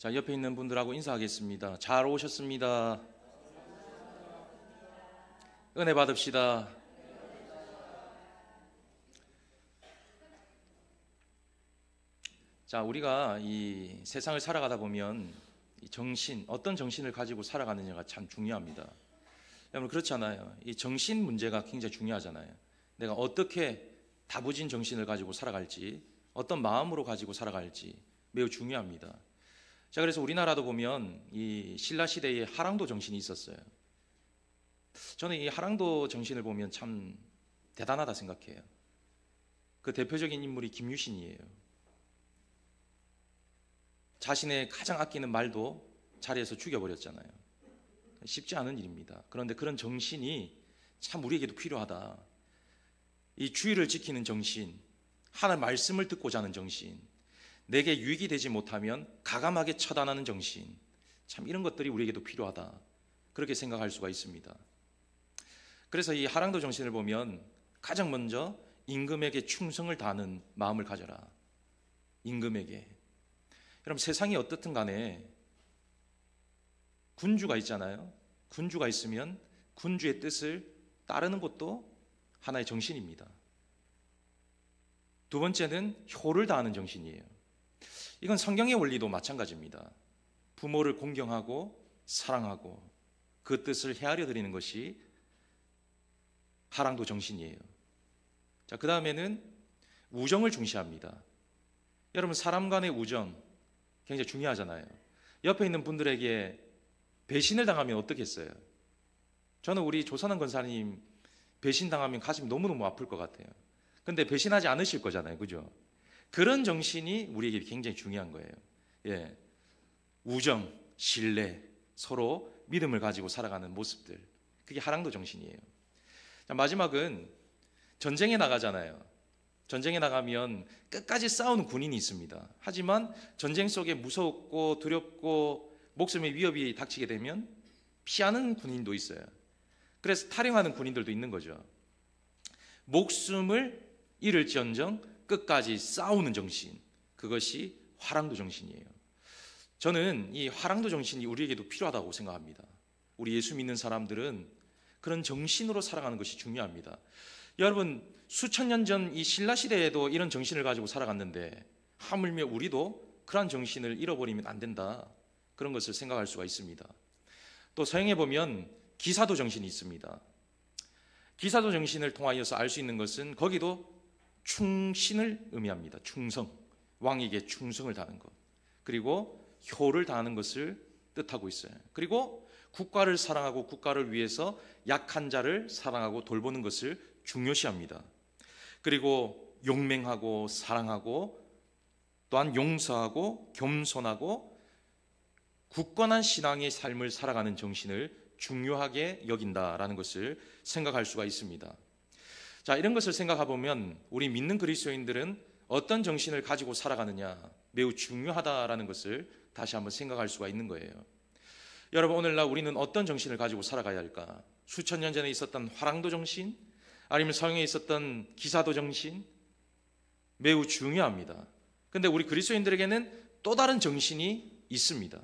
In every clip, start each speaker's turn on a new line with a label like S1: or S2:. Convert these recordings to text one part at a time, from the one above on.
S1: 자, 옆에 있는 분들하고 인사하겠습니다. 잘 오셨습니다. 은혜 받읍시다. 자, 우리가 이 세상을 살아가다 보면 이 정신, 어떤 정신을 가지고 살아가느냐가 참 중요합니다. 여러분, 그렇잖아요. 이 정신 문제가 굉장히 중요하잖아요. 내가 어떻게 다부진 정신을 가지고 살아갈지, 어떤 마음으로 가지고 살아갈지 매우 중요합니다. 자, 그래서 우리나라도 보면 이 신라 시대에 하랑도 정신이 있었어요. 저는 이 하랑도 정신을 보면 참 대단하다 생각해요. 그 대표적인 인물이 김유신이에요. 자신의 가장 아끼는 말도 자리에서 죽여버렸잖아요. 쉽지 않은 일입니다. 그런데 그런 정신이 참 우리에게도 필요하다. 이 주의를 지키는 정신, 하나님의 말씀을 듣고자 하는 정신, 내게 유익이 되지 못하면 가감하게 처단하는 정신, 참 이런 것들이 우리에게도 필요하다, 그렇게 생각할 수가 있습니다. 그래서 이 하랑도 정신을 보면 가장 먼저 임금에게 충성을 다하는 마음을 가져라. 임금에게. 여러분, 세상이 어떻든 간에 군주가 있잖아요. 군주가 있으면 군주의 뜻을 따르는 것도 하나의 정신입니다. 두 번째는 효를 다하는 정신이에요. 이건 성경의 원리도 마찬가지입니다. 부모를 공경하고 사랑하고 그 뜻을 헤아려 드리는 것이 하랑도 정신이에요. 자, 그 다음에는 우정을 중시합니다. 여러분, 사람 간의 우정 굉장히 중요하잖아요. 옆에 있는 분들에게 배신을 당하면 어떻겠어요? 저는 우리 조선한 권사님 배신당하면 가슴이 너무너무 아플 것 같아요. 근데 배신하지 않으실 거잖아요. 그죠? 그런 정신이 우리에게 굉장히 중요한 거예요. 예. 우정, 신뢰, 서로 믿음을 가지고 살아가는 모습들. 그게 하랑도 정신이에요. 자, 마지막은 전쟁에 나가잖아요. 전쟁에 나가면 끝까지 싸우는 군인이 있습니다. 하지만 전쟁 속에 무섭고 두렵고 목숨의 위협이 닥치게 되면 피하는 군인도 있어요. 그래서 탈영하는 군인들도 있는 거죠. 목숨을 잃을지언정 끝까지 싸우는 정신, 그것이 화랑도 정신이에요. 저는 이 화랑도 정신이 우리에게도 필요하다고 생각합니다. 우리 예수 믿는 사람들은 그런 정신으로 살아가는 것이 중요합니다. 여러분, 수천 년 전 이 신라 시대에도 이런 정신을 가지고 살아갔는데 하물며 우리도 그러한 정신을 잃어버리면 안 된다, 그런 것을 생각할 수가 있습니다. 또 서양에 보면 기사도 정신이 있습니다. 기사도 정신을 통하여서 알 수 있는 것은 거기도 충신을 의미합니다. 충성, 왕에게 충성을 다하는 것, 그리고 효를 다하는 것을 뜻하고 있어요. 그리고 국가를 사랑하고 국가를 위해서 약한 자를 사랑하고 돌보는 것을 중요시합니다. 그리고 용맹하고 사랑하고 또한 용서하고 겸손하고 굳건한 신앙의 삶을 살아가는 정신을 중요하게 여긴다라는 것을 생각할 수가 있습니다. 자, 이런 것을 생각해보면 우리 믿는 그리스도인들은 어떤 정신을 가지고 살아가느냐 매우 중요하다라는 것을 다시 한번 생각할 수가 있는 거예요. 여러분, 오늘날 우리는 어떤 정신을 가지고 살아가야 할까? 수천 년 전에 있었던 화랑도 정신, 아니면 서양에 있었던 기사도 정신, 매우 중요합니다. 그런데 우리 그리스도인들에게는 또 다른 정신이 있습니다.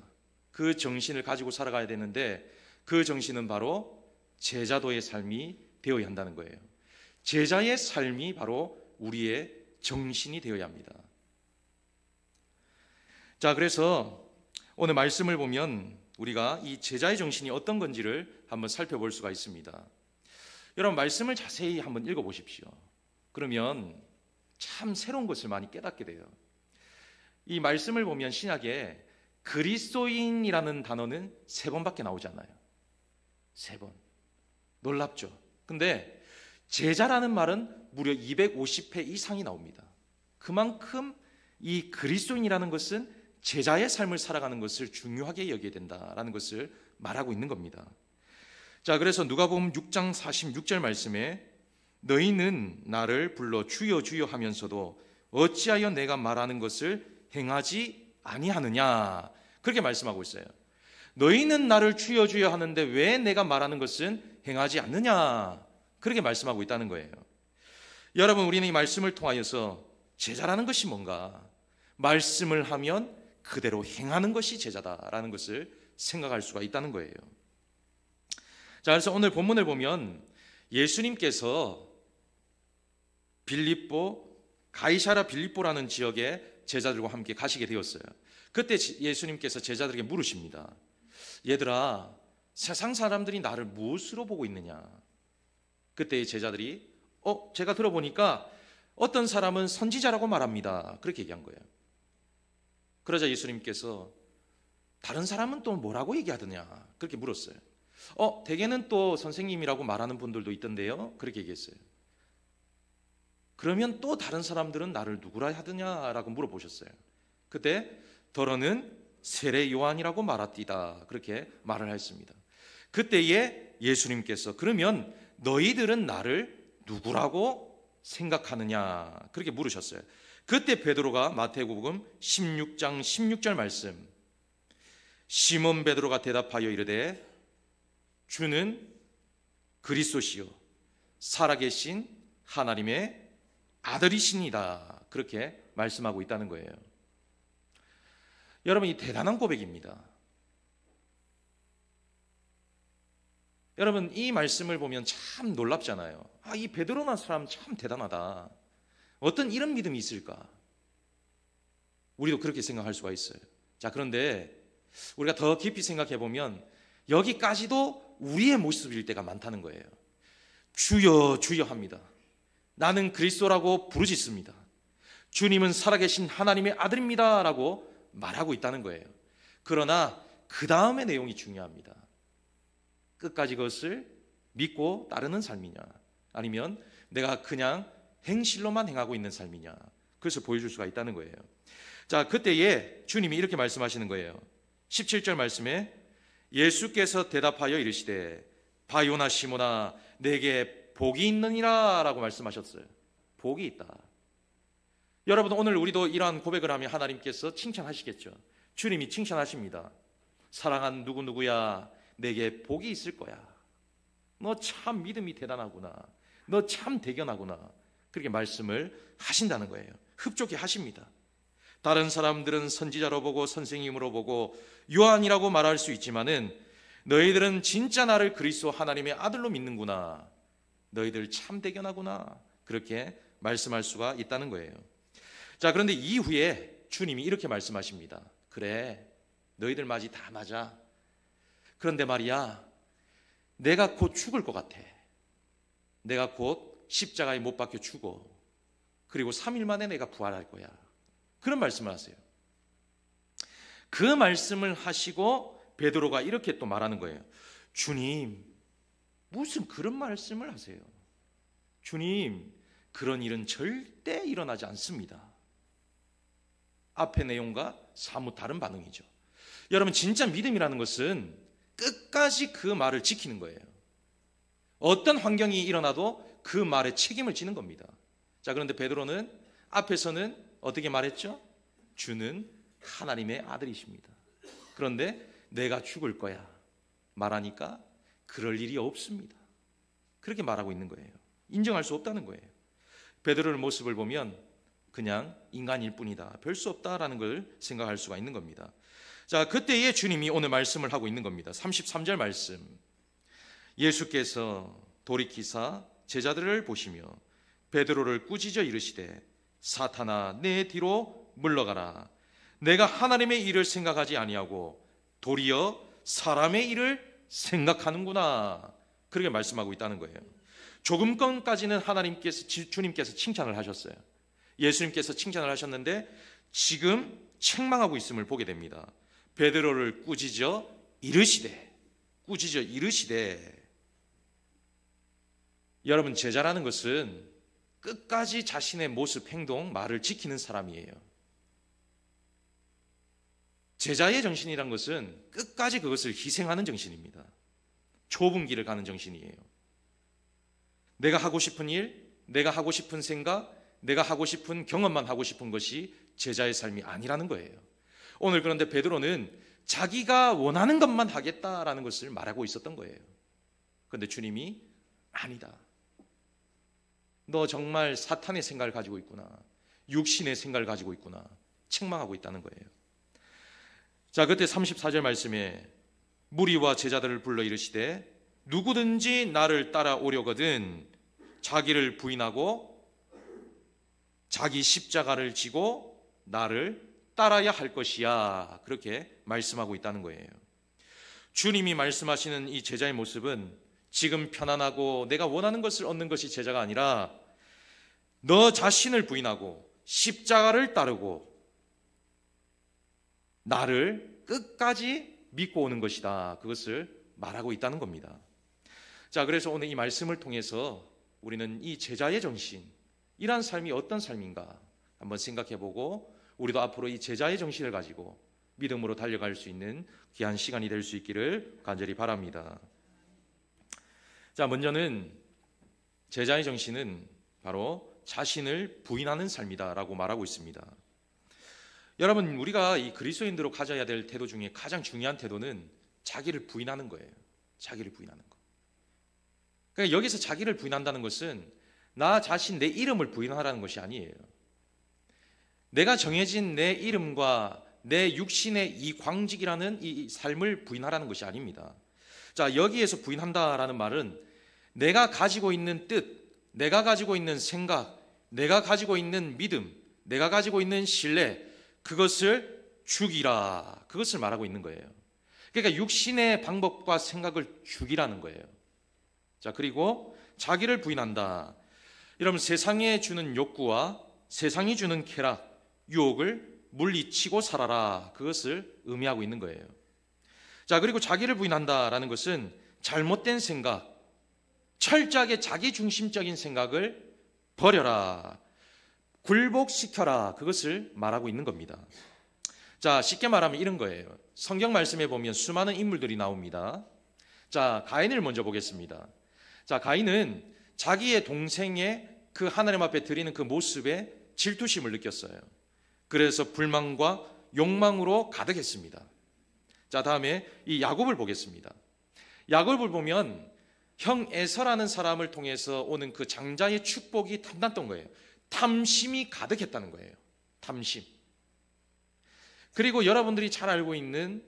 S1: 그 정신을 가지고 살아가야 되는데 그 정신은 바로 제자도의 삶이 되어야 한다는 거예요. 제자의 삶이 바로 우리의 정신이 되어야 합니다. 자, 그래서 오늘 말씀을 보면 우리가 이 제자의 정신이 어떤 건지를 한번 살펴볼 수가 있습니다. 여러분, 말씀을 자세히 한번 읽어보십시오. 그러면 참 새로운 것을 많이 깨닫게 돼요. 이 말씀을 보면 신약에 그리스도인이라는 단어는 3번밖에 나오지 않아요. 3번. 놀랍죠? 근데 제자라는 말은 무려 250회 이상이 나옵니다. 그만큼 이 그리스도인이라는 것은 제자의 삶을 살아가는 것을 중요하게 여겨야 된다라는 것을 말하고 있는 겁니다. 자, 그래서 누가복음 6장 46절 말씀에 너희는 나를 불러 주여 주여 하면서도 어찌하여 내가 말하는 것을 행하지 아니하느냐, 그렇게 말씀하고 있어요. 너희는 나를 주여 주여 하는데 왜 내가 말하는 것은 행하지 않느냐, 그렇게 말씀하고 있다는 거예요. 여러분, 우리는 이 말씀을 통하여서 제자라는 것이 뭔가, 말씀을 하면 그대로 행하는 것이 제자다라는 것을 생각할 수가 있다는 거예요. 자, 그래서 오늘 본문을 보면 예수님께서 가이사랴 빌립보라는 지역에 제자들과 함께 가시게 되었어요. 그때 예수님께서 제자들에게 물으십니다. 얘들아, 세상 사람들이 나를 무엇으로 보고 있느냐? 그때 제자들이 제가 들어보니까 어떤 사람은 선지자라고 말합니다. 그렇게 얘기한 거예요. 그러자 예수님께서 다른 사람은 또 뭐라고 얘기하더냐? 그렇게 물었어요. 대개는 또 선생님이라고 말하는 분들도 있던데요. 그렇게 얘기했어요. 그러면 또 다른 사람들은 나를 누구라 하더냐라고 물어보셨어요. 그때 더러는 세례 요한이라고 말하디다. 그렇게 말을 했습니다. 그때에 예수님께서 그러면 너희들은 나를 누구라고 생각하느냐? 그렇게 물으셨어요. 그때 베드로가 마태복음 16장 16절 말씀, 시몬 베드로가 대답하여 이르되 주는 그리스도시요 살아계신 하나님의 아들이시니다. 그렇게 말씀하고 있다는 거예요. 여러분, 이 대단한 고백입니다. 여러분, 이 말씀을 보면 참 놀랍잖아요. 이 베드로라는 사람 참 대단하다. 어떤 이런 믿음이 있을까? 우리도 그렇게 생각할 수가 있어요. 자, 그런데 우리가 더 깊이 생각해 보면 여기까지도 우리의 모습일 때가 많다는 거예요. 주여 주여 합니다. 나는 그리스도라고 부르짖습니다. 주님은 살아계신 하나님의 아들입니다 라고 말하고 있다는 거예요. 그러나 그 다음의 내용이 중요합니다. 끝까지 그것을 믿고 따르는 삶이냐, 아니면 내가 그냥 행실로만 행하고 있는 삶이냐, 그것을 보여줄 수가 있다는 거예요. 자, 그때에 주님이 이렇게 말씀하시는 거예요. 17절 말씀에 예수께서 대답하여 이르시되 바요나 시모나 내게 복이 있느니라 라고 말씀하셨어요. 복이 있다. 여러분, 오늘 우리도 이러한 고백을 하면 하나님께서 칭찬하시겠죠. 주님이 칭찬하십니다. 사랑한 누구누구야, 내게 복이 있을 거야. 너 참 믿음이 대단하구나. 너 참 대견하구나. 그렇게 말씀을 하신다는 거예요. 흡족해 하십니다. 다른 사람들은 선지자로 보고 선생님으로 보고 요한이라고 말할 수 있지만은 너희들은 진짜 나를 그리스도 하나님의 아들로 믿는구나. 너희들 참 대견하구나. 그렇게 말씀할 수가 있다는 거예요. 자, 그런데 이후에 주님이 이렇게 말씀하십니다. 그래, 너희들 말이 다 맞아. 그런데 말이야, 내가 곧 죽을 것 같아. 내가 곧 십자가에 못 박혀 죽어. 그리고 3일 만에 내가 부활할 거야. 그런 말씀을 하세요. 그 말씀을 하시고 베드로가 이렇게 또 말하는 거예요. 주님, 무슨 그런 말씀을 하세요? 주님, 그런 일은 절대 일어나지 않습니다. 앞의 내용과 사뭇 다른 반응이죠. 여러분, 진짜 믿음이라는 것은 끝까지 그 말을 지키는 거예요. 어떤 환경이 일어나도 그 말에 책임을 지는 겁니다. 자, 그런데 베드로는 앞에서는 어떻게 말했죠? 주는 하나님의 아들이십니다. 그런데 내가 죽을 거야 말하니까 그럴 일이 없습니다. 그렇게 말하고 있는 거예요. 인정할 수 없다는 거예요. 베드로의 모습을 보면 그냥 인간일 뿐이다, 별 수 없다라는 걸 생각할 수가 있는 겁니다. 자, 그때에 주님이 오늘 말씀을 하고 있는 겁니다. 33절 말씀, 예수께서 돌이키사 제자들을 보시며 베드로를 꾸짖어 이르시되 사탄아, 내 뒤로 물러가라. 내가 하나님의 일을 생각하지 아니하고 도리어 사람의 일을 생각하는구나. 그렇게 말씀하고 있다는 거예요. 조금 전까지는 주님께서 칭찬을 하셨어요. 예수님께서 칭찬을 하셨는데 지금 책망하고 있음을 보게 됩니다. 베드로를 꾸짖어 이르시되. 여러분, 제자라는 것은 끝까지 자신의 모습, 행동, 말을 지키는 사람이에요. 제자의 정신이란 것은 끝까지 그것을 희생하는 정신입니다. 좁은 길을 가는 정신이에요. 내가 하고 싶은 일, 내가 하고 싶은 생각, 내가 하고 싶은 경험만 하고 싶은 것이 제자의 삶이 아니라는 거예요. 오늘 그런데 베드로는 자기가 원하는 것만 하겠다라는 것을 말하고 있었던 거예요. 그런데 주님이 아니다. 너 정말 사탄의 생각을 가지고 있구나. 육신의 생각을 가지고 있구나. 책망하고 있다는 거예요. 자, 그때 34절 말씀에 무리와 제자들을 불러 이르시되 누구든지 나를 따라오려거든 자기를 부인하고 자기 십자가를 지고 나를 따라야 할 것이야. 그렇게 말씀하고 있다는 거예요. 주님이 말씀하시는 이 제자의 모습은 지금 편안하고 내가 원하는 것을 얻는 것이 제자가 아니라 너 자신을 부인하고 십자가를 따르고 나를 끝까지 믿고 오는 것이다. 그것을 말하고 있다는 겁니다. 자, 그래서 오늘 이 말씀을 통해서 우리는 이 제자의 정신, 이러한 삶이 어떤 삶인가 한번 생각해보고 우리도 앞으로 이 제자의 정신을 가지고 믿음으로 달려갈 수 있는 귀한 시간이 될 수 있기를 간절히 바랍니다. 자, 먼저는 제자의 정신은 바로 자신을 부인하는 삶이다라고 말하고 있습니다. 여러분, 우리가 이 그리스도인으로 가져야 될 태도 중에 가장 중요한 태도는 자기를 부인하는 거예요. 자기를 부인하는 거. 그러니까 여기서 자기를 부인한다는 것은 나 자신, 내 이름을 부인하라는 것이 아니에요. 내가 정해진 내 이름과 내 육신의 이 광직이라는 이 삶을 부인하라는 것이 아닙니다. 자, 여기에서 부인한다라는 말은 내가 가지고 있는 뜻, 내가 가지고 있는 생각, 내가 가지고 있는 믿음, 내가 가지고 있는 신뢰, 그것을 죽이라, 그것을 말하고 있는 거예요. 그러니까 육신의 방법과 생각을 죽이라는 거예요. 자, 그리고 자기를 부인한다. 여러분, 세상에 주는 욕구와 세상이 주는 쾌락, 유혹을 물리치고 살아라, 그것을 의미하고 있는 거예요. 자, 그리고 자기를 부인한다라는 것은 잘못된 생각, 철저하게 자기중심적인 생각을 버려라, 굴복시켜라, 그것을 말하고 있는 겁니다. 자, 쉽게 말하면 이런 거예요. 성경 말씀에 보면 수많은 인물들이 나옵니다. 자, 가인을 먼저 보겠습니다. 자, 가인은 자기의 동생의 그 하나님 앞에 드리는 그 모습에 질투심을 느꼈어요. 그래서 불만과 욕망으로 가득했습니다. 자, 다음에 이 야곱을 보겠습니다. 야곱을 보면 형 에서라는 사람을 통해서 오는 그 장자의 축복이 탐났던 거예요. 탐심이 가득했다는 거예요. 탐심. 그리고 여러분들이 잘 알고 있는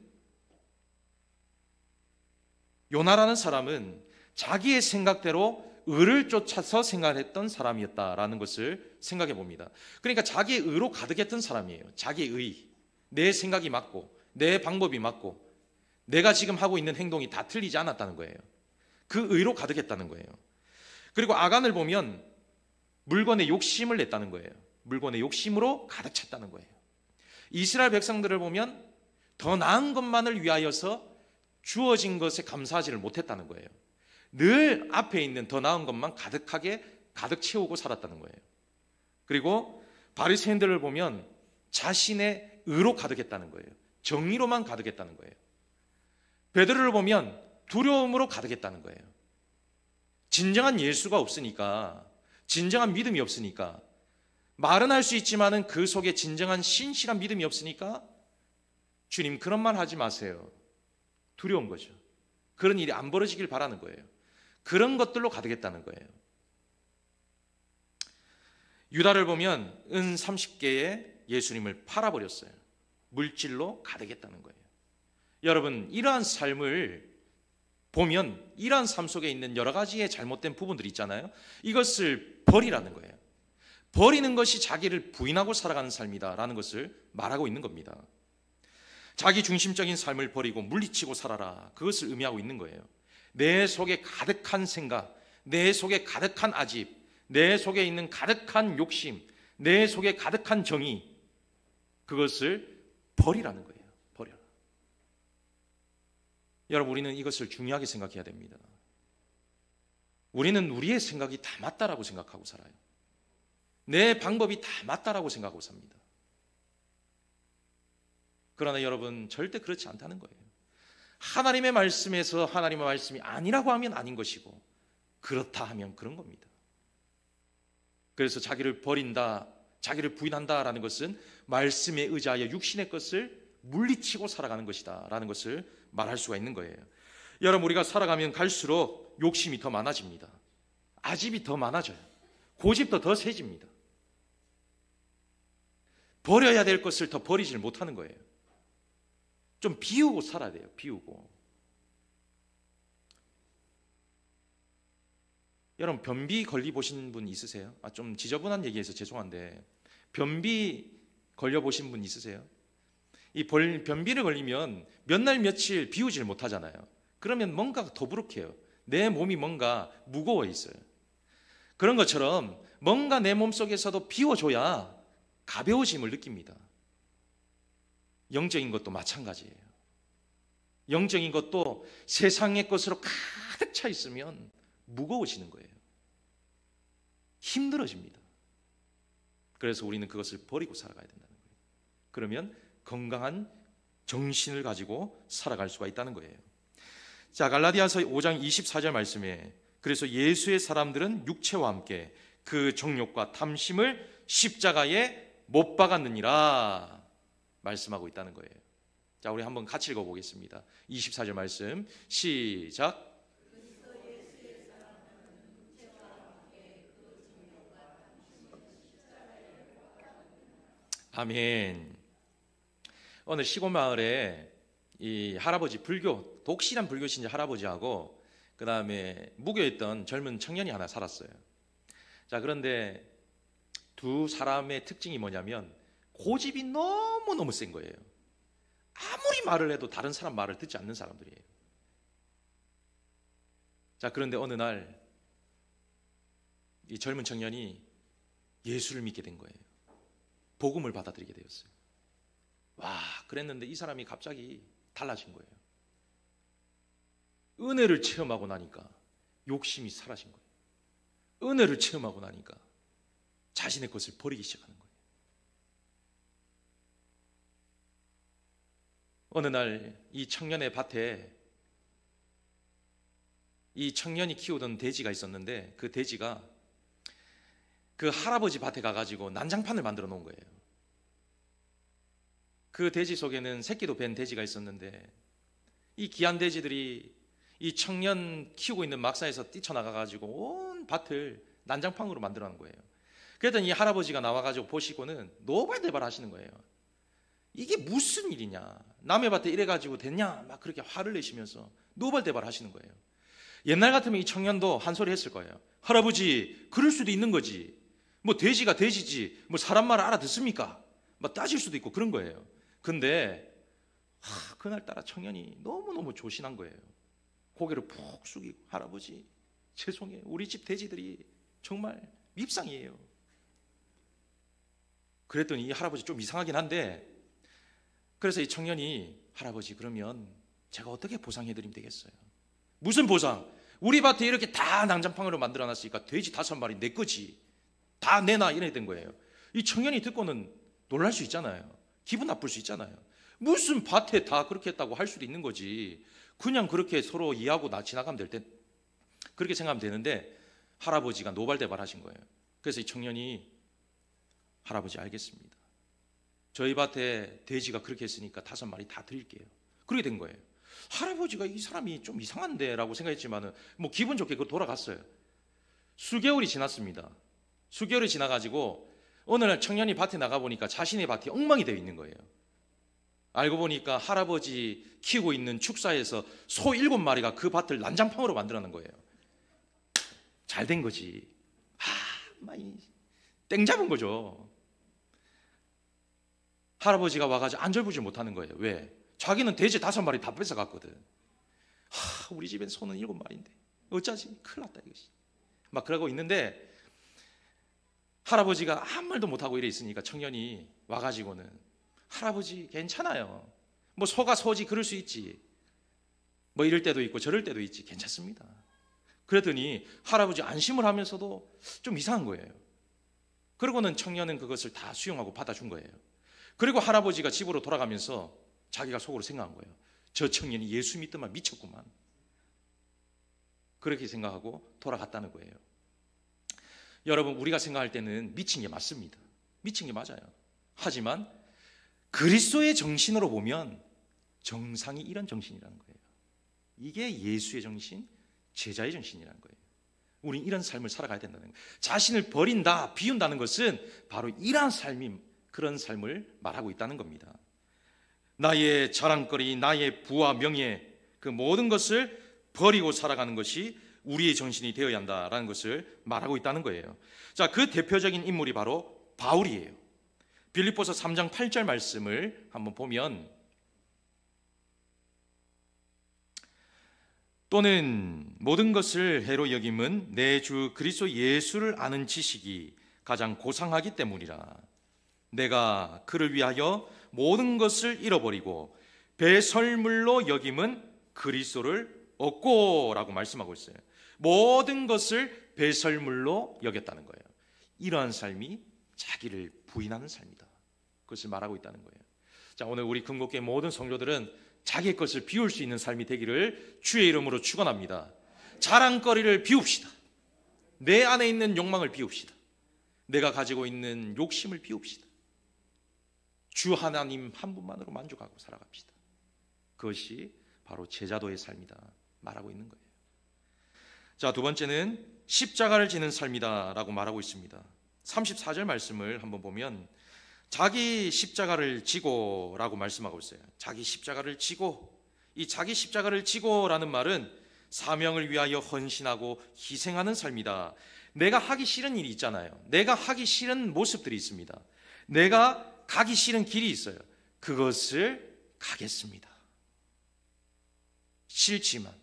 S1: 요나라는 사람은 자기의 생각대로 의를 쫓아서 생활했던 사람이었다라는 것을 생각해 봅니다. 그러니까 자기의 의로 가득했던 사람이에요. 자기의 의. 내 생각이 맞고 내 방법이 맞고 내가 지금 하고 있는 행동이 다 틀리지 않았다는 거예요. 그 의로 가득했다는 거예요. 그리고 아간을 보면 물건에 욕심을 냈다는 거예요. 물건의 욕심으로 가득 찼다는 거예요. 이스라엘 백성들을 보면 더 나은 것만을 위하여서 주어진 것에 감사하지를 못했다는 거예요. 늘 앞에 있는 더 나은 것만 가득하게 가득 채우고 살았다는 거예요. 그리고 바리새인들을 보면 자신의 의로 가득했다는 거예요. 정의로만 가득했다는 거예요. 베드로를 보면 두려움으로 가득했다는 거예요. 진정한 예수가 없으니까, 진정한 믿음이 없으니까, 말은 할 수 있지만은 그 속에 진정한 신실한 믿음이 없으니까 주님, 그런 말 하지 마세요. 두려운 거죠. 그런 일이 안 벌어지길 바라는 거예요. 그런 것들로 가득했다는 거예요. 유다를 보면 은 30개에 예수님을 팔아버렸어요. 물질로 가득했다는 거예요. 여러분, 이러한 삶을 보면 이러한 삶 속에 있는 여러 가지의 잘못된 부분들이 있잖아요. 이것을 버리라는 거예요. 버리는 것이 자기를 부인하고 살아가는 삶이다라는 것을 말하고 있는 겁니다. 자기 중심적인 삶을 버리고 물리치고 살아라, 그것을 의미하고 있는 거예요. 내 속에 가득한 생각, 내 속에 가득한 아집, 내 속에 있는 가득한 욕심, 내 속에 가득한 정의, 그것을 버리라는 거예요. 버려라. 여러분, 우리는 이것을 중요하게 생각해야 됩니다. 우리는 우리의 생각이 다 맞다라고 생각하고 살아요. 내 방법이 다 맞다라고 생각하고 삽니다. 그러나 여러분, 절대 그렇지 않다는 거예요. 하나님의 말씀에서 하나님의 말씀이 아니라고 하면 아닌 것이고, 그렇다 하면 그런 겁니다. 그래서 자기를 버린다, 자기를 부인한다라는 것은 말씀에 의지하여 육신의 것을 물리치고 살아가는 것이다 라는 것을 말할 수가 있는 거예요. 여러분, 우리가 살아가면 갈수록 욕심이 더 많아집니다. 아집이 더 많아져요. 고집도 더 세집니다. 버려야 될 것을 더 버리질 못하는 거예요. 좀 비우고 살아야 돼요. 비우고. 여러분 변비 걸리 보신 분 있으세요? 좀 지저분한 얘기해서 죄송한데 변비 걸려 보신 분 있으세요? 이 변비를 걸리면 몇 날 며칠 비우질 못하잖아요. 그러면 뭔가 더부룩해요. 내 몸이 뭔가 무거워 있어요. 그런 것처럼 뭔가 내 몸속에서도 비워줘야 가벼워짐을 느낍니다. 영적인 것도 마찬가지예요. 영적인 것도 세상의 것으로 가득 차 있으면 무거워지는 거예요. 힘들어집니다. 그래서 우리는 그것을 버리고 살아가야 된다는 거예요. 그러면 건강한 정신을 가지고 살아갈 수가 있다는 거예요. 자, 갈라디아서 5장 24절 말씀에 그래서 예수의 사람들은 육체와 함께 그 정욕과 탐심을 십자가에 못 박았느니라 말씀하고 있다는 거예요. 자, 우리 한번 같이 읽어보겠습니다. 24절 말씀 시작. 아멘. 어느 시골 마을에 이 할아버지 독실한 불교 신자 할아버지하고 그 다음에 무교였던 젊은 청년이 하나 살았어요. 자, 그런데 두 사람의 특징이 뭐냐면 고집이 너무너무 센 거예요. 아무리 말을 해도 다른 사람 말을 듣지 않는 사람들이에요. 자, 그런데 어느 날 이 젊은 청년이 예수를 믿게 된 거예요. 복음을 받아들이게 되었어요. 와, 그랬는데 이 사람이 갑자기 달라진 거예요. 은혜를 체험하고 나니까 욕심이 사라진 거예요. 은혜를 체험하고 나니까 자신의 것을 버리기 시작하는 거예요. 어느 날 이 청년의 밭에 이 청년이 키우던 돼지가 있었는데 그 돼지가 그 할아버지 밭에 가가지고 난장판을 만들어 놓은 거예요. 그 돼지 속에는 새끼도 뵌 돼지가 있었는데 이 귀한 돼지들이 이 청년 키우고 있는 막사에서 뛰쳐나가가지고 온 밭을 난장판으로 만들어 놓은 거예요. 그랬더니 이 할아버지가 나와가지고 보시고는 노발대발 하시는 거예요. 이게 무슨 일이냐, 남의 밭에 이래가지고 됐냐, 막 그렇게 화를 내시면서 노발대발 하시는 거예요. 옛날 같으면 이 청년도 한 소리 했을 거예요. 할아버지, 그럴 수도 있는 거지. 뭐 돼지가 돼지지 뭐 사람 말 알아듣습니까? 막 따질 수도 있고 그런 거예요. 근데 그날따라 청년이 너무너무 조신한 거예요. 고개를 푹 숙이고 할아버지 죄송해요. 우리 집 돼지들이 정말 밉상이에요. 그랬더니 이 할아버지 좀 이상하긴 한데 그래서 이 청년이 할아버지 그러면 제가 어떻게 보상해드리면 되겠어요? 무슨 보상? 우리 밭에 이렇게 다 난장판으로 만들어놨으니까 돼지 5마리 내 거지. 다 내놔 이래 된 거예요. 이 청년이 듣고는 놀랄 수 있잖아요. 기분 나쁠 수 있잖아요. 무슨 밭에 다 그렇게 했다고 할 수도 있는 거지. 그냥 그렇게 서로 이해하고 지나가면 될 때 그렇게 생각하면 되는데 할아버지가 노발대발 하신 거예요. 그래서 이 청년이 할아버지 알겠습니다. 저희 밭에 돼지가 그렇게 했으니까 5마리 다 드릴게요. 그렇게 된 거예요. 할아버지가 이 사람이 좀 이상한데 라고 생각했지만은 뭐 기분 좋게 그거 돌아갔어요. 수개월이 지났습니다. 수개월이 지나가지고 어느 날 청년이 밭에 나가보니까 자신의 밭이 엉망이 되어 있는 거예요. 알고 보니까 할아버지 키우고 있는 축사에서 소 7마리가 그 밭을 난장판으로 만들어 놓은 거예요. 잘 된 거지. 많이 땡 잡은 거죠. 할아버지가 와가지고 안절부절 못하는 거예요. 왜? 자기는 돼지 5마리 다 뺏어갔거든. 우리 집엔 소는 7마리인데 어쩌지? 큰일 났다 이것이. 막 그러고 있는데 할아버지가 아무 말도 못하고 이래 있으니까 청년이 와가지고는 할아버지 괜찮아요. 뭐 소가 소지 그럴 수 있지. 뭐 이럴 때도 있고 저럴 때도 있지. 괜찮습니다. 그랬더니 할아버지 안심을 하면서도 좀 이상한 거예요. 그러고는 청년은 그것을 다 수용하고 받아준 거예요. 그리고 할아버지가 집으로 돌아가면서 자기가 속으로 생각한 거예요. 저 청년이 예수 믿더만 미쳤구만. 그렇게 생각하고 돌아갔다는 거예요. 여러분, 우리가 생각할 때는 미친 게 맞습니다. 미친 게 맞아요. 하지만 그리스도의 정신으로 보면 정상이 이런 정신이라는 거예요. 이게 예수의 정신, 제자의 정신이라는 거예요. 우린 이런 삶을 살아가야 된다는 거예요. 자신을 버린다, 비운다는 것은 바로 이러한 삶이 그런 삶을 말하고 있다는 겁니다. 나의 자랑거리, 나의 부와 명예, 그 모든 것을 버리고 살아가는 것이 우리의 정신이 되어야 한다라는 것을 말하고 있다는 거예요. 자, 그 대표적인 인물이 바로 바울이에요. 빌립보서 3장 8절 말씀을 한번 보면, 또는 모든 것을 해로 여김은 내 주 그리스도 예수를 아는 지식이 가장 고상하기 때문이라. 내가 그를 위하여 모든 것을 잃어버리고 배설물로 여김은 그리스도를 얻고 라고 말씀하고 있어요. 모든 것을 배설물로 여겼다는 거예요. 이러한 삶이 자기를 부인하는 삶이다. 그것을 말하고 있다는 거예요. 자, 오늘 우리 금곡교회 모든 성도들은 자기의 것을 비울 수 있는 삶이 되기를 주의 이름으로 축원합니다. 자랑거리를 비웁시다. 내 안에 있는 욕망을 비웁시다. 내가 가지고 있는 욕심을 비웁시다. 주 하나님 한 분만으로 만족하고 살아갑시다. 그것이 바로 제자도의 삶이다 말하고 있는 거예요. 자, 두 번째는 십자가를 지는 삶이다 라고 말하고 있습니다. 34절 말씀을 한번 보면 자기 십자가를 지고 라고 말씀하고 있어요. 자기 십자가를 지고, 이 자기 십자가를 지고 라는 말은 사명을 위하여 헌신하고 희생하는 삶이다. 내가 하기 싫은 일이 있잖아요. 내가 하기 싫은 모습들이 있습니다. 내가 가기 싫은 길이 있어요. 그것을 가겠습니다. 싫지만,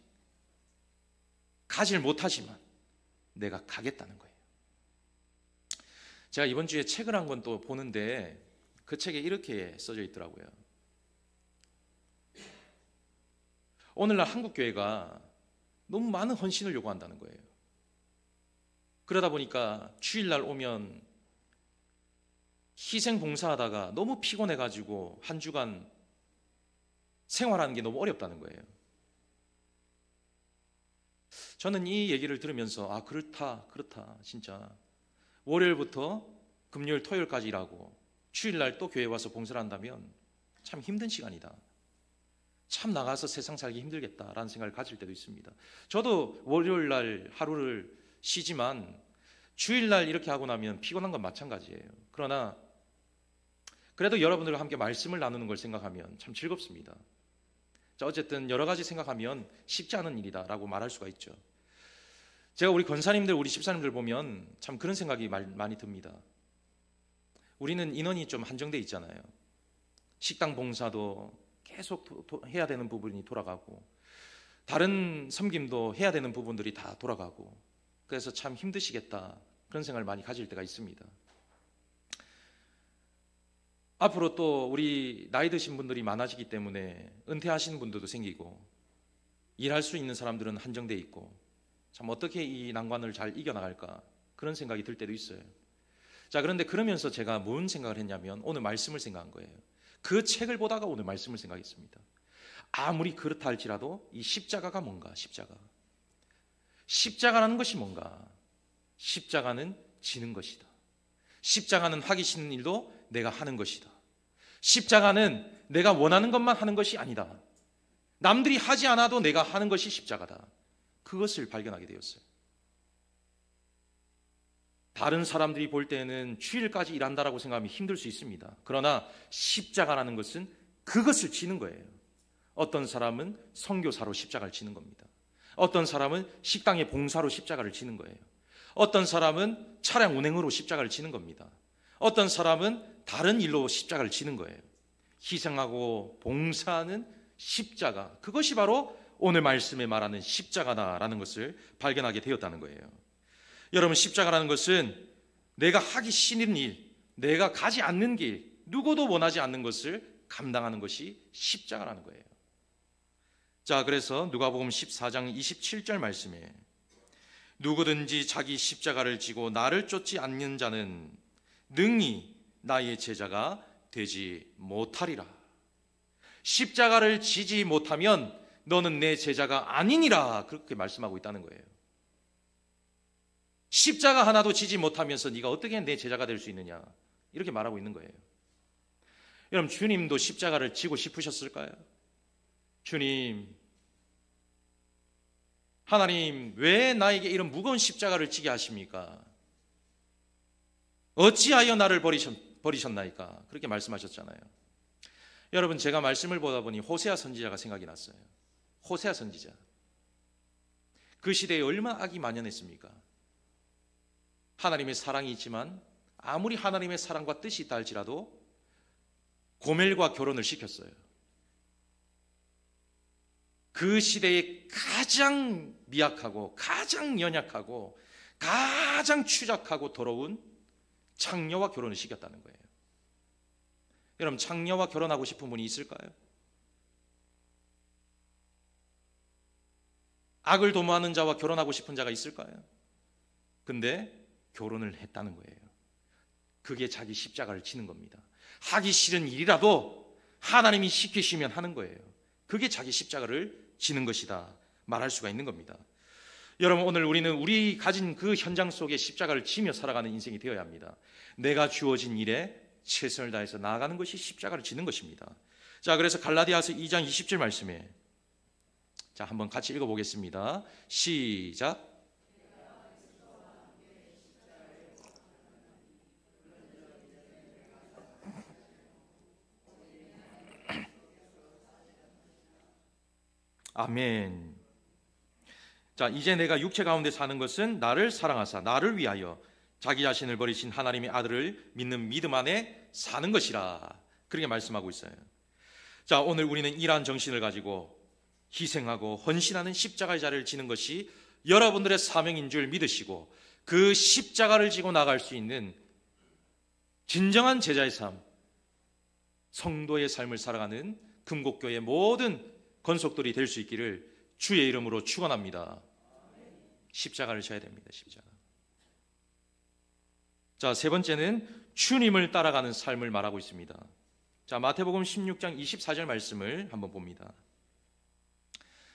S1: 가질 못하지만 내가 가겠다는 거예요. 제가 이번 주에 책을 한 권 또 보는데 그 책에 이렇게 써져 있더라고요. 오늘날 한국교회가 너무 많은 헌신을 요구한다는 거예요. 그러다 보니까 주일날 오면 희생 봉사하다가 너무 피곤해가지고 한 주간 생활하는 게 너무 어렵다는 거예요. 저는 이 얘기를 들으면서 아, 그렇다 진짜 월요일부터 금요일 토요일까지 일하고 주일날 또 교회 와서 봉사를 한다면 참 힘든 시간이다. 참 나가서 세상 살기 힘들겠다라는 생각을 가질 때도 있습니다. 저도 월요일날 하루를 쉬지만 주일날 이렇게 하고 나면 피곤한 건 마찬가지예요. 그러나 그래도 여러분들과 함께 말씀을 나누는 걸 생각하면 참 즐겁습니다. 자, 어쨌든 여러 가지 생각하면 쉽지 않은 일이다라고 말할 수가 있죠. 제가 우리 권사님들, 우리 집사님들 보면 참 그런 생각이 많이 듭니다. 우리는 인원이 좀 한정돼 있잖아요. 식당 봉사도 계속 해야 되는 부분이 돌아가고 다른 섬김도 해야 되는 부분들이 다 돌아가고 그래서 참 힘드시겠다 그런 생각을 많이 가질 때가 있습니다. 앞으로 또 우리 나이 드신 분들이 많아지기 때문에 은퇴하시는 분들도 생기고 일할 수 있는 사람들은 한정돼 있고 참 어떻게 이 난관을 잘 이겨나갈까 그런 생각이 들 때도 있어요. 자, 그런데 그러면서 제가 뭔 생각을 했냐면 오늘 말씀을 생각한 거예요. 그 책을 보다가 오늘 말씀을 생각했습니다. 아무리 그렇다 할지라도 이 십자가가 뭔가, 십자가라는 것이 뭔가? 십자가는 지는 것이다. 십자가는 하기 싫은 일도 내가 하는 것이다. 십자가는 내가 원하는 것만 하는 것이 아니다. 남들이 하지 않아도 내가 하는 것이 십자가다. 그것을 발견하게 되었어요. 다른 사람들이 볼 때는 주일까지 일한다라고 생각하면 힘들 수 있습니다. 그러나 십자가라는 것은 그것을 지는 거예요. 어떤 사람은 선교사로 십자가를 지는 겁니다. 어떤 사람은 식당의 봉사로 십자가를 지는 거예요. 어떤 사람은 차량 운행으로 십자가를 지는 겁니다. 어떤 사람은 다른 일로 십자가를 지는 거예요. 희생하고 봉사하는 십자가, 그것이 바로 오늘 말씀에 말하는 십자가다라는 것을 발견하게 되었다는 거예요. 여러분, 십자가라는 것은 내가 하기 싫은 일, 내가 가지 않는 길, 누구도 원하지 않는 것을 감당하는 것이 십자가라는 거예요. 자, 그래서 누가복음 14장 27절 말씀에 누구든지 자기 십자가를 지고 나를 쫓지 않는 자는 능히 나의 제자가 되지 못하리라. 십자가를 지지 못하면 너는 내 제자가 아니니라, 그렇게 말씀하고 있다는 거예요. 십자가 하나도 지지 못하면서 네가 어떻게 내 제자가 될 수 있느냐, 이렇게 말하고 있는 거예요. 여러분, 주님도 십자가를 지고 싶으셨을까요? 주님, 하나님, 왜 나에게 이런 무거운 십자가를 지게 하십니까? 어찌하여 나를 버리셨나이까? 그렇게 말씀하셨잖아요. 여러분, 제가 말씀을 보다 보니 호세아 선지자가 생각이 났어요. 호세아 선지자. 그 시대에 얼마나 악이 만연했습니까? 하나님의 사랑이 있지만 아무리 하나님의 사랑과 뜻이 있다 할지라도 고멜과 결혼을 시켰어요. 그 시대에 가장 미약하고 가장 연약하고 가장 추잡하고 더러운 창녀와 결혼을 시켰다는 거예요. 여러분, 창녀와 결혼하고 싶은 분이 있을까요? 악을 도모하는 자와 결혼하고 싶은 자가 있을까요? 근데 결혼을 했다는 거예요. 그게 자기 십자가를 지는 겁니다. 하기 싫은 일이라도 하나님이 시키시면 하는 거예요. 그게 자기 십자가를 지는 것이다 말할 수가 있는 겁니다. 여러분, 오늘 우리는 우리 가진 그 현장 속에 십자가를 지며 살아가는 인생이 되어야 합니다. 내가 주어진 일에 최선을 다해서 나아가는 것이 십자가를 지는 것입니다. 자, 그래서 갈라디아서 2장 20절 말씀에, 자, 한번 같이 읽어보겠습니다. 시작. 아멘. 자, 이제 내가 육체 가운데 사는 것은 나를 사랑하사 나를 위하여 자기 자신을 버리신 하나님의 아들을 믿는 믿음 안에 사는 것이라, 그렇게 말씀하고 있어요. 자, 오늘 우리는 이러한 정신을 가지고 희생하고 헌신하는 십자가의 자리를 지는 것이 여러분들의 사명인 줄 믿으시고, 그 십자가를 지고 나갈 수 있는 진정한 제자의 삶, 성도의 삶을 살아가는 금곡교의 모든 건속들이 될 수 있기를 주의 이름으로 축원합니다. 십자가를 져야 됩니다. 십자가. 자, 세 번째는 주님을 따라가는 삶을 말하고 있습니다. 자, 마태복음 16장 24절 말씀을 한번 봅니다.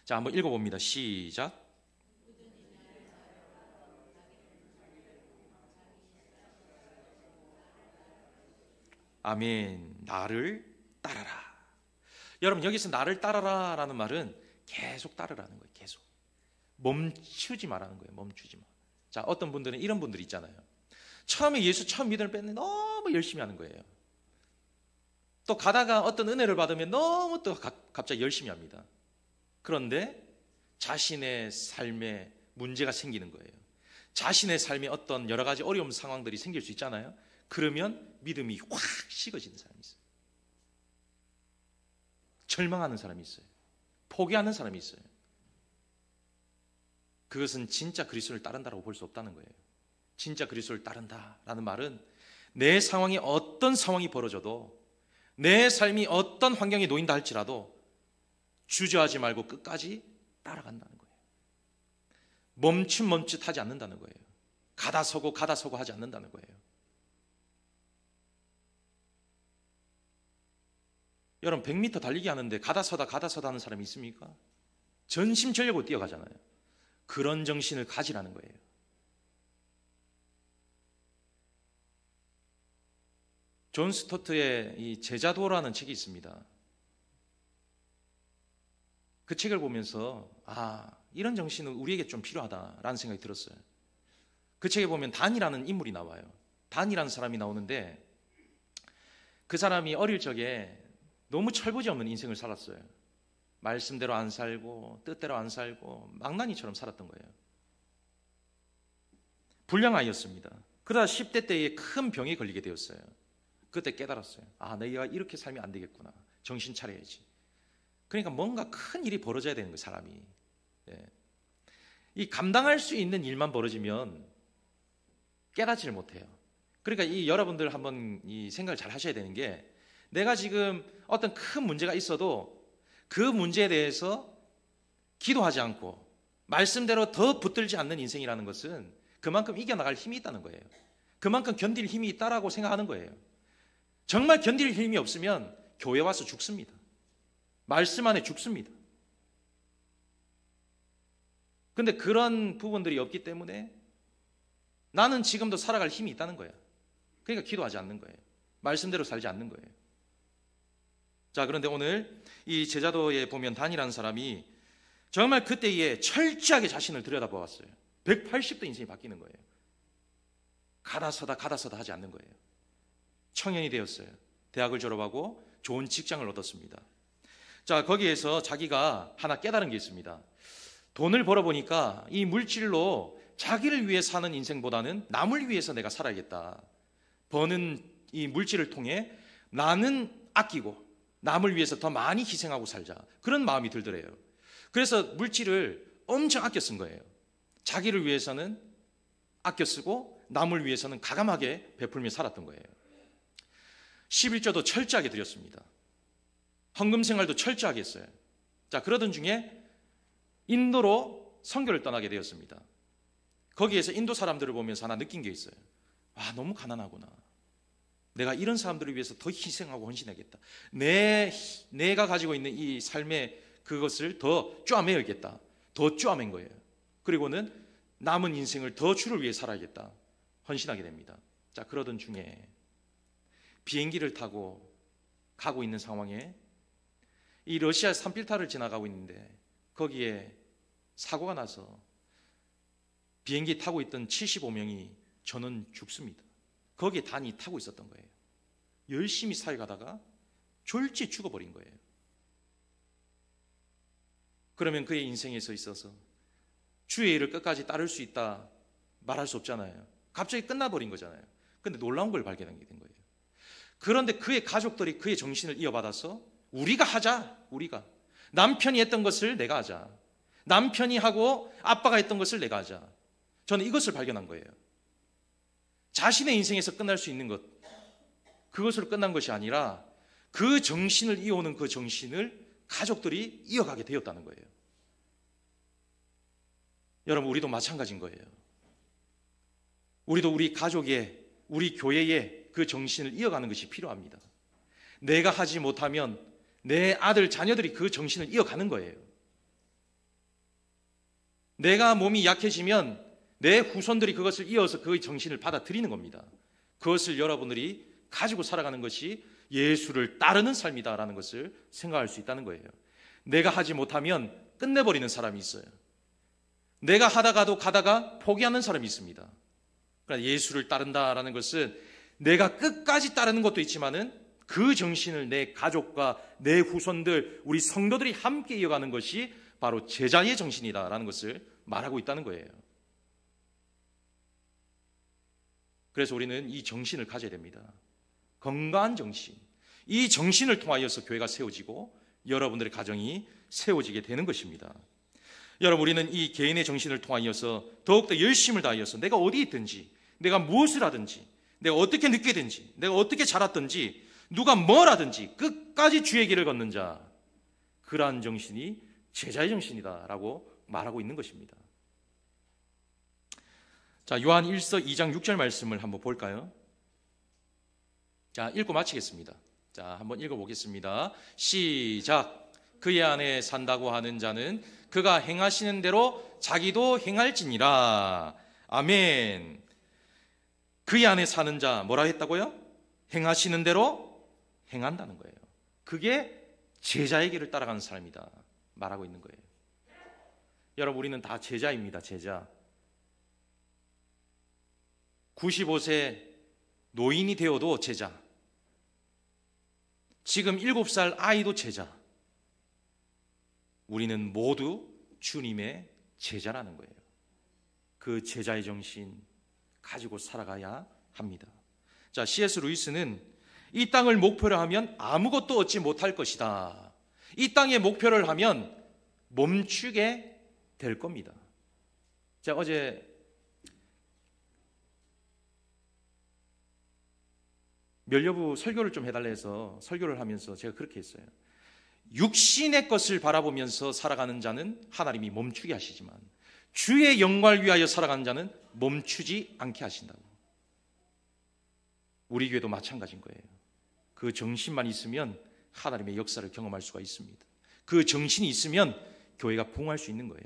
S1: 자, 한번 읽어봅니다. 시작. 아멘. 나를 따라라. 여러분, 여기서 나를 따라라 라는 말은 계속 따르라는 거예요. 계속. 멈추지 말라는 거예요. 멈추지 마. 자, 어떤 분들은 이런 분들이 있잖아요. 처음에 예수 처음 믿음을 뺐는데 너무 열심히 하는 거예요. 또 가다가 어떤 은혜를 받으면 너무 또 갑자기 열심히 합니다. 그런데 자신의 삶에 문제가 생기는 거예요. 자신의 삶에 어떤 여러 가지 어려운 상황들이 생길 수 있잖아요. 그러면 믿음이 확 식어지는 사람이 있어요. 절망하는 사람이 있어요. 포기하는 사람이 있어요. 그것은 진짜 그리스도를 따른다라고 볼 수 없다는 거예요. 진짜 그리스도를 따른다라는 말은 내 상황이 어떤 상황이 벌어져도, 내 삶이 어떤 환경에 놓인다 할지라도 주저하지 말고 끝까지 따라간다는 거예요. 멈칫멈칫하지 않는다는 거예요. 가다서고 하지 않는다는 거예요. 여러분, 100m 달리기 하는데 가다서다 하는 사람이 있습니까? 전심전력으로 뛰어가잖아요. 그런 정신을 가지라는 거예요. 존 스토트의 이 제자도라는 책이 있습니다. 그 책을 보면서 이런 정신은 우리에게 좀 필요하다라는 생각이 들었어요. 그 책에 보면 단이라는 인물이 나와요. 단이라는 사람이 나오는데, 그 사람이 어릴 적에 너무 철부지 없는 인생을 살았어요. 말씀대로 안 살고 뜻대로 안 살고 망나니처럼 살았던 거예요. 불량아이였습니다. 그러다 10대 때에 큰 병에 걸리게 되었어요. 그때 깨달았어요. 내가 이렇게 살면 안 되겠구나. 정신 차려야지. 그러니까 뭔가 큰 일이 벌어져야 되는 거예요, 사람이. 이 감당할 수 있는 일만 벌어지면 깨닫지를 못해요. 그러니까 이 여러분들 한번 이 생각을 잘 하셔야 되는 게, 내가 지금 어떤 큰 문제가 있어도 그 문제에 대해서 기도하지 않고 말씀대로 더 붙들지 않는 인생이라는 것은 그만큼 이겨나갈 힘이 있다는 거예요. 그만큼 견딜 힘이 있다라고 생각하는 거예요. 정말 견딜 힘이 없으면 교회 와서 죽습니다. 말씀 안에 죽습니다. 근데 그런 부분들이 없기 때문에 나는 지금도 살아갈 힘이 있다는 거야. 그러니까 기도하지 않는 거예요. 말씀대로 살지 않는 거예요. 자, 그런데 오늘 이 제자도에 보면 단이라는 사람이 정말 그때에 철저하게 자신을 들여다보았어요. 180도 인생이 바뀌는 거예요. 가다서다 하지 않는 거예요. 청년이 되었어요. 대학을 졸업하고 좋은 직장을 얻었습니다. 자, 거기에서 자기가 하나 깨달은 게 있습니다. 돈을 벌어보니까 이 물질로 자기를 위해 사는 인생보다는 남을 위해서 내가 살아야겠다. 버는 이 물질을 통해 나는 아끼고 남을 위해서 더 많이 희생하고 살자. 그런 마음이 들더래요. 그래서 물질을 엄청 아껴 쓴 거예요. 자기를 위해서는 아껴 쓰고 남을 위해서는 가감하게 베풀며 살았던 거예요. 11조도 철저하게 드렸습니다. 헌금 생활도 철저하게 했어요. 자, 그러던 중에 인도로 선교를 떠나게 되었습니다. 거기에서 인도 사람들을 보면서 하나 느낀 게 있어요. 와, 너무 가난하구나. 내가 이런 사람들을 위해서 더 희생하고 헌신하겠다. 내가 가지고 있는 이 삶의 그것을 더 쪼아매야겠다. 더 쪼아맨 거예요. 그리고는 남은 인생을 더 주를 위해 살아야겠다. 헌신하게 됩니다. 자, 그러던 중에 비행기를 타고 가고 있는 상황에 이 러시아 산빌타를 지나가고 있는데 거기에 사고가 나서 비행기 타고 있던 75명이 전원 죽습니다. 거기에 단이 타고 있었던 거예요. 열심히 사회가다가 졸지에 죽어버린 거예요. 그러면 그의 인생에서 있어서 주의 일을 끝까지 따를 수 있다 말할 수 없잖아요. 갑자기 끝나버린 거잖아요. 근데 놀라운 걸 발견하게 된 거예요. 그런데 그의 가족들이 그의 정신을 이어받아서 우리가 하자. 우리가 남편이 했던 것을 내가 하자. 남편이 하고 아빠가 했던 것을 내가 하자. 저는 이것을 발견한 거예요. 자신의 인생에서 끝날 수 있는 것, 그것으로 끝난 것이 아니라 그 정신을 이어오는 그 정신을 가족들이 이어가게 되었다는 거예요. 여러분, 우리도 마찬가지인 거예요. 우리도 우리 가족의, 우리 교회의 그 정신을 이어가는 것이 필요합니다. 내가 하지 못하면 내 아들, 자녀들이 그 정신을 이어가는 거예요. 내가 몸이 약해지면 내 후손들이 그것을 이어서 그 정신을 받아들이는 겁니다. 그것을 여러분들이 가지고 살아가는 것이 예수를 따르는 삶이다라는 것을 생각할 수 있다는 거예요. 내가 하지 못하면 끝내버리는 사람이 있어요. 내가 하다가도 가다가 포기하는 사람이 있습니다. 그러니까 예수를 따른다라는 것은 내가 끝까지 따르는 것도 있지만은 그 정신을 내 가족과 내 후손들, 우리 성도들이 함께 이어가는 것이 바로 제자의 정신이다라는 것을 말하고 있다는 거예요. 그래서 우리는 이 정신을 가져야 됩니다. 건강한 정신. 이 정신을 통하여서 교회가 세워지고 여러분들의 가정이 세워지게 되는 것입니다. 여러분, 우리는 이 개인의 정신을 통하여서 더욱더 열심을 다하여서 내가 어디 있든지, 내가 무엇을 하든지, 내가 어떻게 느끼든지, 내가 어떻게 자랐든지, 누가 뭘 하든지 끝까지 주의 길을 걷는 자, 그러한 정신이 제자의 정신이다라고 말하고 있는 것입니다. 자, 요한 1서 2장 6절 말씀을 한번 볼까요? 자, 읽고 마치겠습니다. 자, 한번 읽어보겠습니다. 시작. 그의 안에 산다고 하는 자는 그가 행하시는 대로 자기도 행할지니라. 아멘. 그의 안에 사는 자 뭐라 했다고요? 행하시는 대로 행한다는 거예요. 그게 제자의 길을 따라가는 사람이다 말하고 있는 거예요. 여러분, 우리는 다 제자입니다. 제자. 95세 노인이 되어도 제자. 지금 7살 아이도 제자. 우리는 모두 주님의 제자라는 거예요. 그 제자의 정신 가지고 살아가야 합니다. 자, C.S. 루이스는 이 땅을 목표로 하면 아무것도 얻지 못할 것이다. 이 땅에 목표를 하면 멈추게 될 겁니다. 제가 어제 멸려부 설교를 좀 해달라 해서 설교를 하면서 제가 그렇게 했어요. 육신의 것을 바라보면서 살아가는 자는 하나님이 멈추게 하시지만 주의 영광을 위하여 살아가는 자는 멈추지 않게 하신다고. 우리 교회도 마찬가지인 거예요. 그 정신만 있으면 하나님의 역사를 경험할 수가 있습니다. 그 정신이 있으면 교회가 부흥할 수 있는 거예요.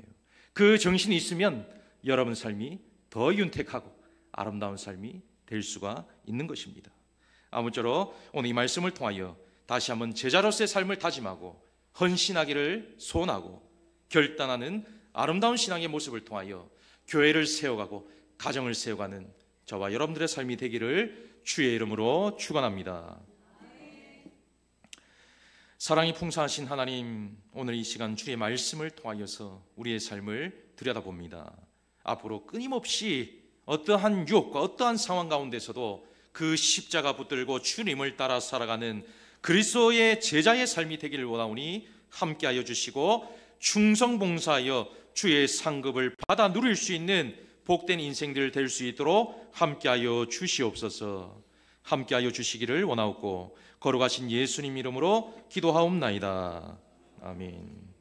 S1: 그 정신이 있으면 여러분 삶이 더 윤택하고 아름다운 삶이 될 수가 있는 것입니다. 아무쪼록 오늘 이 말씀을 통하여 다시 한번 제자로서의 삶을 다짐하고 헌신하기를 소원하고 결단하는 아름다운 신앙의 모습을 통하여 교회를 세워가고 가정을 세워가는 저와 여러분들의 삶이 되기를 주의 이름으로 축원합니다. 사랑이 풍성하신 하나님, 오늘 이 시간 주의 말씀을 통하여서 우리의 삶을 들여다봅니다. 앞으로 끊임없이 어떠한 유혹과 어떠한 상황 가운데서도 그 십자가 붙들고 주님을 따라 살아가는 그리스도의 제자의 삶이 되기를 원하오니 함께하여 주시고 충성봉사하여 주의 상급을 받아 누릴 수 있는 복된 인생들 될 수 있도록 함께하여 주시옵소서. 함께하여 주시기를 원하옵고 거룩하신 예수님 이름으로 기도하옵나이다. 아멘.